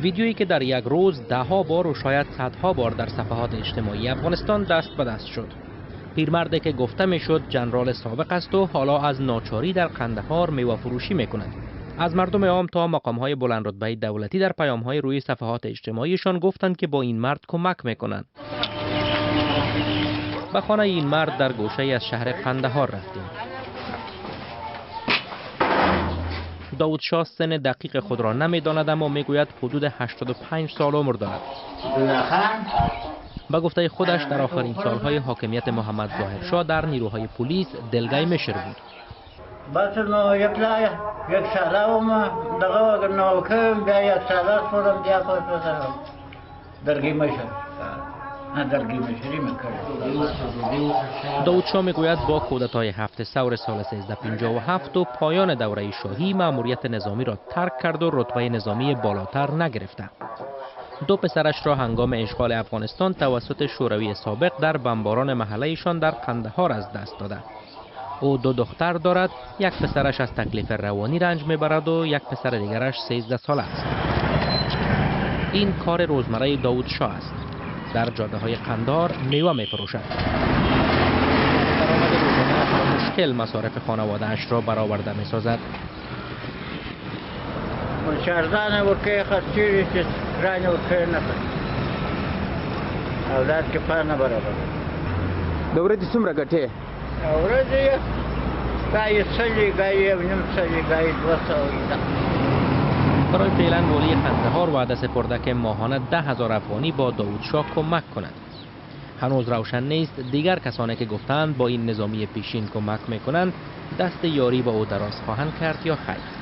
ویدیویی که در یک روز دهها بار و شاید صدها بار در صفحات اجتماعی افغانستان دست به دست شد. پیرمردی که گفته میشد جنرال سابق است و حالا از ناچاری در قندهار میوه فروشی میکند. از مردم عام تا مقامهای بلند رتبه دولتی در پیامهای روی صفحات اجتماعیشان گفتند که با این مرد کمک میکنند. به خانه این مرد در گوشه از شهر قندهار رفتیم. داود شاه سن دقیق خود را نمیداند، اما میگوید حدود 85 سال عمر دارد. به گفته خودش در آخرین سالهای حاکمیت محمد ظاهر شاه در نیروهای پلیس دلگی مشر بود. بس نو یک ساله دغه نو که بیا یک ساله خودم بیا پس درگی مشر درگی مشری میکرد. داود شاه میگوید با کودتای 7 ثور سال 1357 و پایان دوره شاهی مأموریت نظامی را ترک کرد و رتبه نظامی بالاتر نگرفته. دو پسرش را هنگام اشغال افغانستان توسط شوروی سابق در بمباران محله‌شان در قندهار از دست داده. او 2 دختر دارد، یک پسرش از تکلیف روانی رنج میبرد و یک پسر دیگرش 13 ساله است. این کار روزمره داود شاه است. در جاده های قندهار میوه میفروشد. درآمد روزانه‌اش با مشکل مصارف خانواده اش را برآورده میسازد. شهردان ورکه خرچی چې رانه ورکه نه کړ اولاد کې پاره نه برابر. د ورځې څومره ګټې؟ ورځې گاهی سلی گاهی نیم سلی گاهی 200. برای فعلا والی قندهار وعده سپرده که ماهانه 10,000 افغانی با داود شاه کمک کند. هنوز روشن نیست دیگر کسانی که گفتند با این نظامی پیشین کمک میکنند دست یاری با او دراز خواهند کرد یا خیر.